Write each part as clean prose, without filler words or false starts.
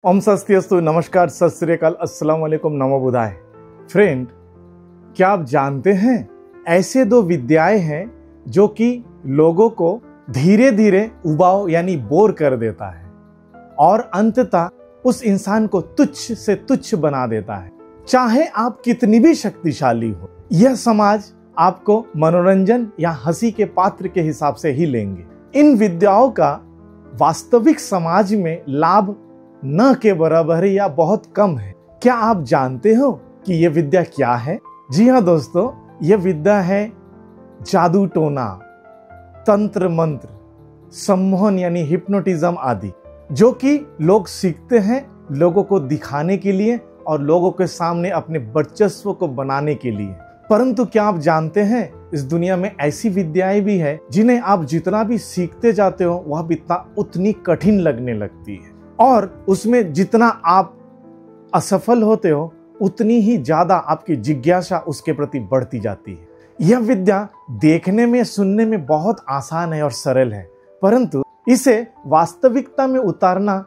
ओम स्वस्तिअस्तु, नमस्कार, सत श्री अकाल, अस्सलाम वालेकुम, नमो बुधाय। फ्रेंड, क्या आप जानते हैं ऐसे दो विद्याएं हैं जो कि लोगों को धीरे धीरे उबाऊ यानी बोर कर देता है और अंततः उस इंसान को तुच्छ से तुच्छ बना देता है। चाहे आप कितनी भी शक्तिशाली हो, यह समाज आपको मनोरंजन या हंसी के पात्र के हिसाब से ही लेंगे। इन विद्याओं का वास्तविक समाज में लाभ न के बराबर या बहुत कम है। क्या आप जानते हो कि यह विद्या क्या है? जी हाँ दोस्तों, यह विद्या है जादू टोना, तंत्र मंत्र, सम्मोहन यानी हिप्नोटिज्म आदि, जो कि लोग सीखते हैं लोगों को दिखाने के लिए और लोगों के सामने अपने वर्चस्व को बनाने के लिए। परंतु क्या आप जानते हैं इस दुनिया में ऐसी विद्याएं भी है जिन्हें आप जितना भी सीखते जाते हो वह विद्या उतनी कठिन लगने लगती है और उसमें जितना आप असफल होते हो उतनी ही ज्यादा आपकी जिज्ञासा उसके प्रति बढ़ती जाती है। यह विद्या देखने में सुनने में बहुत आसान है और सरल है, परंतु इसे वास्तविकता में उतारना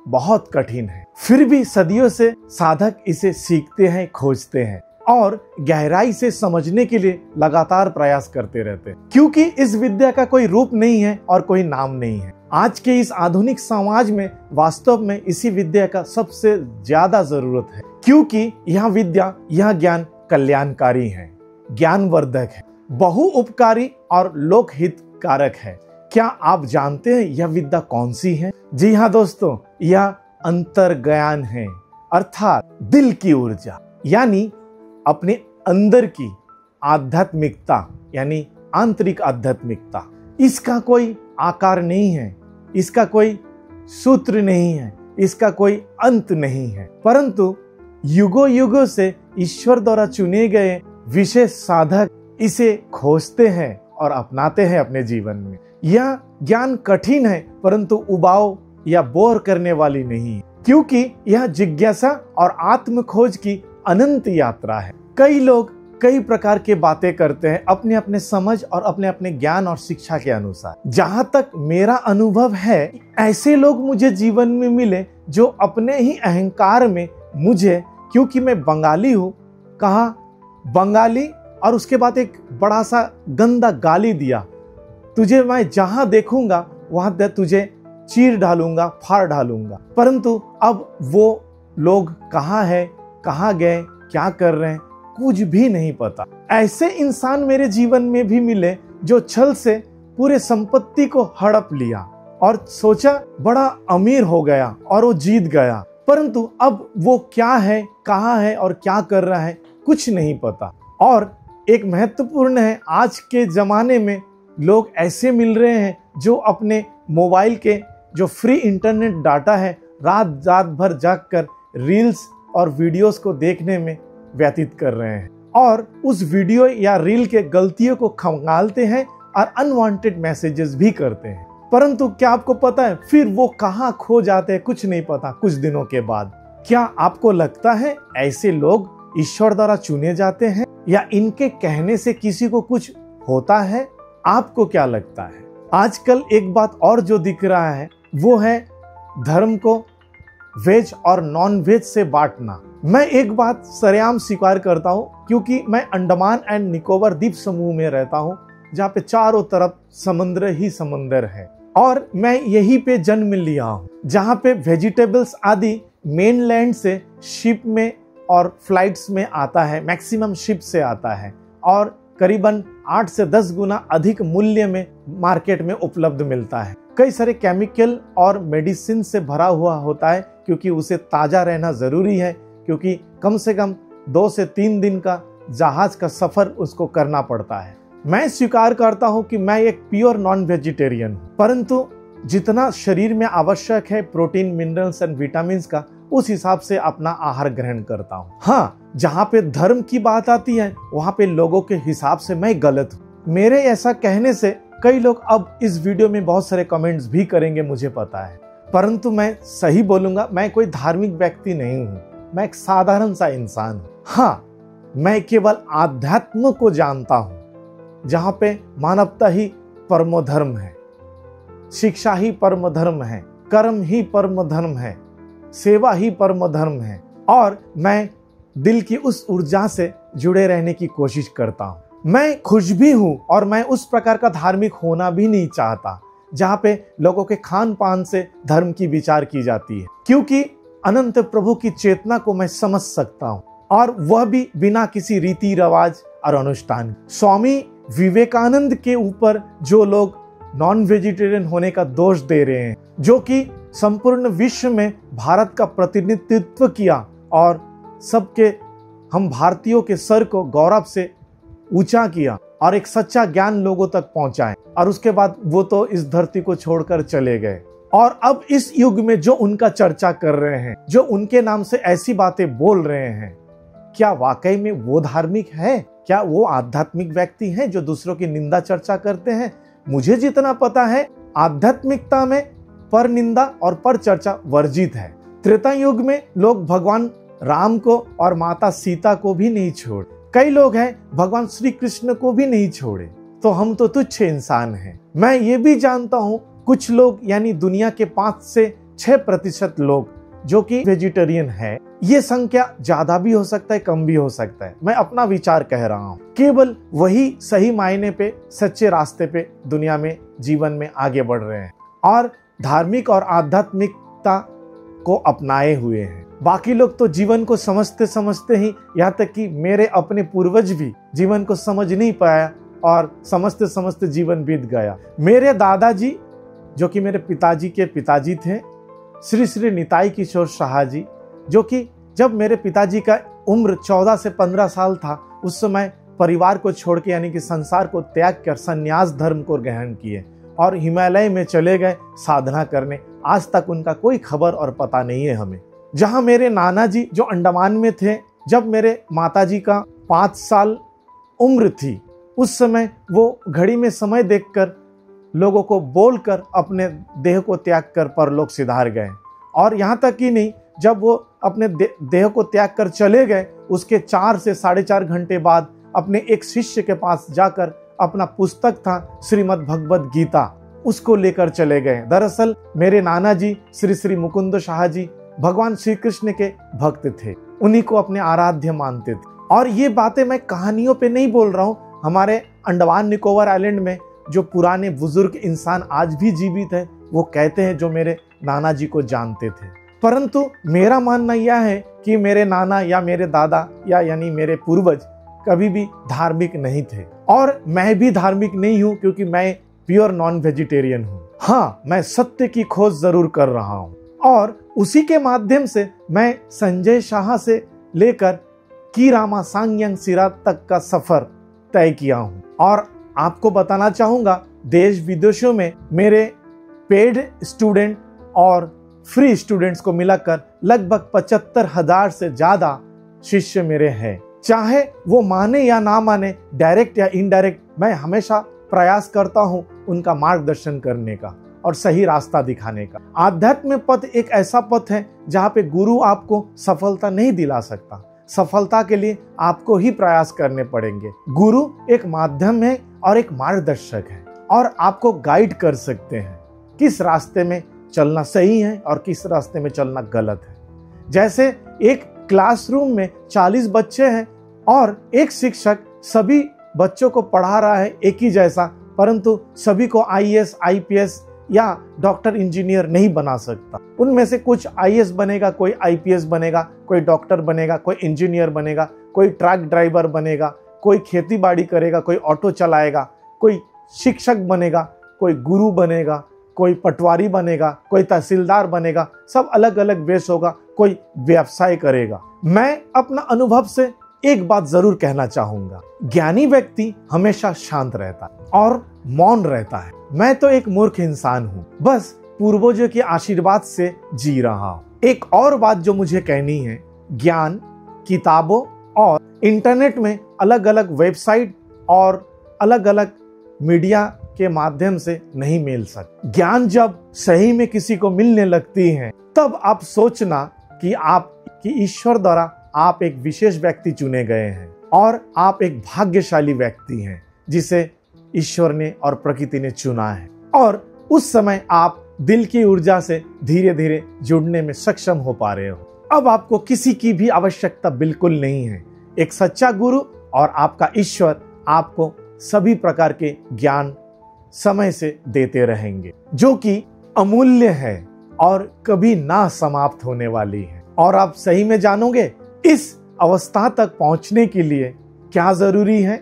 बहुत कठिन है। फिर भी सदियों से साधक इसे सीखते हैं, खोजते हैं और गहराई से समझने के लिए लगातार प्रयास करते रहते हैं, क्योंकि इस विद्या का कोई रूप नहीं है और कोई नाम नहीं है। आज के इस आधुनिक समाज में वास्तव में इसी विद्या का सबसे ज्यादा जरूरत है, क्योंकि यह विद्या, यह ज्ञान कल्याणकारी है, ज्ञानवर्धक है, बहुउपकारी और लोकहितकारक है। क्या आप जानते हैं यह विद्या कौन सी है? जी हाँ दोस्तों, यह अंतर्ज्ञान है, अर्थात दिल की ऊर्जा, यानी अपने अंदर की आध्यात्मिकता यानी आंतरिक आध्यात्मिकता। इसका कोई आकार नहीं है, इसका कोई सूत्र नहीं है, इसका कोई अंत नहीं है, परंतु युगों युगों से ईश्वर द्वारा चुने गए विशेष साधक इसे खोजते हैं और अपनाते हैं अपने जीवन में। यह ज्ञान कठिन है परंतु उबाऊ या बोर करने वाली नहीं है, क्योंकि यह जिज्ञासा और आत्म खोज की अनंत यात्रा है। कई लोग कई प्रकार के बातें करते हैं अपने अपने समझ और अपने अपने ज्ञान और शिक्षा के अनुसार। जहां तक मेरा अनुभव है, ऐसे लोग मुझे जीवन में मिले जो अपने ही अहंकार में मुझे, क्योंकि मैं बंगाली हूँ, कहा बंगाली और उसके बाद एक बड़ा सा गंदा गाली दिया, तुझे मैं जहां देखूंगा वहां तुझे चीर डालूंगा, फाड़ डालूंगा। परंतु अब वो लोग कहाँ है, कहाँ गए, क्या कर रहे हैं, कुछ भी नहीं पता। ऐसे इंसान मेरे जीवन में भी मिले जो छल से पूरे संपत्ति को हड़प लिया और सोचा बड़ा अमीर हो गया और वो जीत गया, परंतु अब वो क्या है, कहाँ है और क्या कर रहा है कुछ नहीं पता। और एक महत्वपूर्ण है, आज के जमाने में लोग ऐसे मिल रहे हैं जो अपने मोबाइल के जो फ्री इंटरनेट डाटा है रात रात भर जागकर रील्स और वीडियोस को देखने में व्यतीत कर रहे हैं और उस वीडियो या रील के गलतियों को खंगालते हैं और अनवांटेड मैसेजेस भी करते हैं। परंतु क्या आपको पता है फिर वो कहाँ खो जाते हैं कुछ नहीं पता कुछ दिनों के बाद। क्या आपको लगता है ऐसे लोग ईश्वर द्वारा चुने जाते हैं या इनके कहने से किसी को कुछ होता है? आपको क्या लगता है? आजकल एक बात और जो दिख रहा है वो है धर्म को वेज और नॉन वेज से बांटना। मैं एक बात सरेआम स्वीकार करता हूँ, क्योंकि मैं अंडमान एंड निकोबार द्वीप समूह में रहता हूँ जहाँ पे चारों तरफ समुद्र ही समुद्र है और मैं यहीं पे जन्म लिया हूँ, जहाँ पे वेजिटेबल्स आदि मेनलैंड से शिप में और फ्लाइट्स में आता है, मैक्सिमम शिप से आता है और करीबन 8 से 10 गुना अधिक मूल्य में मार्केट में उपलब्ध मिलता है। कई सारे केमिकल और मेडिसिन से भरा हुआ होता है, क्योंकि उसे ताज़ा रहना ज़रूरी है, क्योंकि कम से कम 2 से 3 दिन का जहाज का सफ़र उसको करना पड़ता है। मैं स्वीकार करता हूँ कि मैं एक प्योर नॉन वेजिटेरियन हूँ, परंतु जितना शरीर में आवश्यक है प्रोटीन, मिनरल्स एंड विटामिन्स का, उस हिसाब से अपना आहार ग्रहण करता हूँ। हाँ, जहाँ पे धर्म की बात आती है वहाँ पे लोगों के हिसाब से मैं गलत हूँ। मेरे ऐसा कहने से कई लोग अब इस वीडियो में बहुत सारे कमेंट्स भी करेंगे, मुझे पता है, परंतु मैं सही बोलूंगा, मैं कोई धार्मिक व्यक्ति नहीं हूँ, मैं एक साधारण सा इंसान हूँ। हाँ, मैं केवल आध्यात्म को जानता हूँ, जहाँ पे मानवता ही परमो धर्म है, शिक्षा ही परम धर्म है, कर्म ही परम धर्म है, सेवा ही परम धर्म है और मैं दिल की उस ऊर्जा से जुड़े रहने की कोशिश करता हूँ। मैं खुश भी हूँ और मैं उस प्रकार का धार्मिक होना भी नहीं चाहता जहाँ पे लोगों के खान पान से धर्म की विचार की जाती है, क्योंकि अनंत प्रभु की चेतना को मैं समझ सकता हूँ और वह भी बिना किसी रीति रिवाज और अनुष्ठान। स्वामी विवेकानंद के ऊपर जो लोग नॉन वेजिटेरियन होने का दोष दे रहे हैं, जो कि संपूर्ण विश्व में भारत का प्रतिनिधित्व किया और सबके हम भारतीयों के सर को गौरव से ऊंचा किया और एक सच्चा ज्ञान लोगों तक पहुंचाए, और उसके बाद वो तो इस धरती को छोड़कर चले गए। और अब इस युग में जो उनका चर्चा कर रहे हैं, जो उनके नाम से ऐसी बातें बोल रहे हैं, क्या वाकई में वो धार्मिक है? क्या वो आध्यात्मिक व्यक्ति हैं जो दूसरों की निंदा चर्चा करते हैं? मुझे जितना पता है आध्यात्मिकता में पर निंदा और पर चर्चा वर्जित है। त्रेता युग में लोग भगवान राम को और माता सीता को भी नहीं छोड़े, कई लोग हैं भगवान श्री कृष्ण को भी नहीं छोड़े, तो हम तो तुच्छ इंसान हैं। मैं ये भी जानता हूँ कुछ लोग यानी दुनिया के 5 से 6% लोग जो कि वेजिटेरियन है, ये संख्या ज्यादा भी हो सकता है, कम भी हो सकता है, मैं अपना विचार कह रहा हूँ। केवल वही सही मायने पे सच्चे रास्ते पे दुनिया में जीवन में आगे बढ़ रहे हैं और धार्मिक और आध्यात्मिकता को अपनाए हुए हैं। बाकी लोग तो जीवन को समझते समझते ही, यहाँ तक कि मेरे अपने पूर्वज भी जीवन को समझ नहीं पाया और समझते समझते जीवन बीत गया। मेरे दादाजी जो कि मेरे पिताजी के पिताजी थे, श्री श्री निताई किशोर शाह जी, जो कि जब मेरे पिताजी का उम्र 14 से 15 साल था, उस समय परिवार को छोड़ के यानी कि संसार को त्याग कर संन्यास धर्म को ग्रहण किए और हिमालय में चले गए साधना करने। आज तक उनका कोई खबर और पता नहीं है हमें। जहां मेरे नाना जी जो अंडमान में थे, जब मेरे माताजी का 5 साल उम्र थी, उस समय वो घड़ी में समय देखकर लोगों को बोलकर अपने देह को त्याग कर परलोक सिधार गए। और यहाँ तक ही नहीं, जब वो अपने देह को त्याग कर चले गए, उसके 4 से 4.5 घंटे बाद अपने एक शिष्य के पास जाकर अपना पुस्तक था श्रीमद् भगवद गीता, उसको लेकर चले गए। दरअसल मेरे नाना जी श्री श्री मुकुंद शाह जी भगवान श्री कृष्ण के भक्त थे, उन्हीं को अपने आराध्य मानते थे। और ये बातें मैं कहानियों पे नहीं बोल रहा हूँ, हमारे अंडमान निकोबार आइलैंड में जो पुराने बुजुर्ग इंसान आज भी जीवित है, वो कहते हैं जो मेरे नाना जी को जानते थे। परंतु मेरा मानना यह है कि मेरे नाना या मेरे दादा या यानी मेरे पूर्वज कभी भी धार्मिक नहीं थे और मैं भी धार्मिक नहीं हूँ, क्योंकि मैं प्योर नॉन वेजिटेरियन हूँ। हाँ, मैं सत्य की खोज जरूर कर रहा हूँ और उसी के माध्यम से मैं संजय शाह से लेकर कीरामा सांग्यांग सिरा तक का सफर तय किया हूँ। और आपको बताना चाहूंगा, देश विदेशों में मेरे पेड स्टूडेंट और फ्री स्टूडेंट्स को मिलाकर लगभग 75,000 से ज्यादा शिष्य मेरे हैं। चाहे वो माने या ना माने, डायरेक्ट या इनडायरेक्ट, मैं हमेशा प्रयास करता हूँ उनका मार्गदर्शन करने का और सही रास्ता दिखाने का। आध्यात्म पथ एक ऐसा पथ है जहाँ पे गुरु आपको सफलता नहीं दिला सकता, सफलता के लिए आपको ही प्रयास करने पड़ेंगे। गुरु एक माध्यम है और एक मार्गदर्शक है और आपको गाइड कर सकते हैं किस रास्ते में चलना सही है और किस रास्ते में चलना गलत है। जैसे एक क्लासरूम में 40 बच्चे हैं और एक शिक्षक सभी बच्चों को पढ़ा रहा है एक ही जैसा, परंतु सभी को IAS, IPS या डॉक्टर इंजीनियर नहीं बना सकता। उनमें से कुछ IAS बनेगा, कोई IPS बनेगा, कोई डॉक्टर बनेगा, कोई इंजीनियर बनेगा, कोई ट्रक ड्राइवर बनेगा, कोई खेती बाड़ी करेगा, कोई ऑटो चलाएगा, कोई शिक्षक बनेगा, कोई गुरु बनेगा, कोई पटवारी बनेगा, कोई तहसीलदार बनेगा, सब अलग अलग वेश होगा, कोई व्यवसाय करेगा। मैं अपना अनुभव से एक बात जरूर कहना चाहूंगा, ज्ञानी व्यक्ति हमेशा शांत रहता है और मौन रहता है। मैं तो एक मूर्ख इंसान हूँ, बस पूर्वजों के आशीर्वाद से जी रहा हूँ। एक और बात जो मुझे कहनी है, ज्ञान किताबों और इंटरनेट में अलग अलग वेबसाइट और अलग अलग मीडिया के माध्यम से नहीं मिल सकता। ज्ञान जब सही में किसी को मिलने लगती है, तब आप सोचना कि ईश्वर द्वारा आप एक विशेष व्यक्ति चुने गए हैं और आप एक भाग्यशाली व्यक्ति हैं जिसे ईश्वर ने और प्रकृति ने चुना है। और उस समय आप दिल की ऊर्जा से धीरे धीरे जुड़ने में सक्षम हो पा रहे हो। अब आपको किसी की भी आवश्यकता बिल्कुल नहीं है। एक सच्चा गुरु और आपका ईश्वर आपको सभी प्रकार के ज्ञान समय से देते रहेंगे, जो कि अमूल्य है और कभी ना समाप्त होने वाली है। और आप सही में जानोगे इस अवस्था तक पहुंचने के लिए क्या जरूरी है?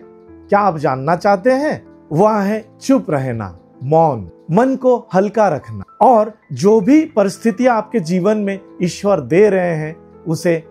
क्या आप जानना चाहते हैं? वह है चुप रहना, मौन, मन को हल्का रखना और जो भी परिस्थितियां आपके जीवन में ईश्वर दे रहे हैं उसे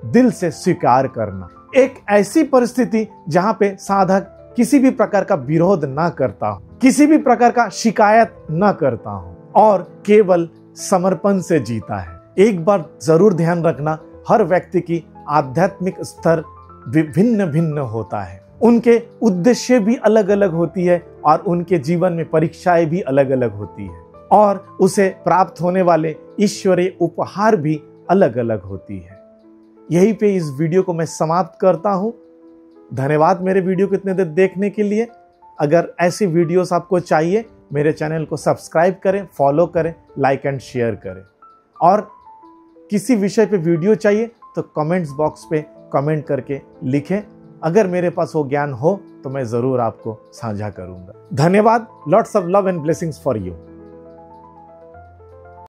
दिल से स्वीकार करना। एक ऐसी परिस्थिति जहां पे साधक किसी भी प्रकार का विरोध ना करता हो, किसी भी प्रकार का शिकायत ना करता हो और केवल समर्पण से जीता है। एक बार जरूर ध्यान रखना, हर व्यक्ति की आध्यात्मिक स्तर भिन्न भिन्न होता है, उनके उद्देश्य भी अलग अलग होती है और उनके जीवन में परीक्षाएं भी अलग अलग होती है और उसे प्राप्त होने वाले ईश्वरीय उपहार भी अलग अलग होती है। यहीं पे इस वीडियो को मैं समाप्त करता हूं। धन्यवाद मेरे वीडियो को इतने देर देखने के लिए। अगर ऐसी वीडियोस आपको चाहिए, मेरे चैनल को सब्सक्राइब करें, फॉलो करें, लाइक एंड शेयर करें। और किसी विषय पे वीडियो चाहिए तो कमेंट्स बॉक्स पे कमेंट करके लिखें। अगर मेरे पास वो ज्ञान हो तो मैं जरूर आपको साझा करूंगा। धन्यवाद। Lots of love and blessings for you.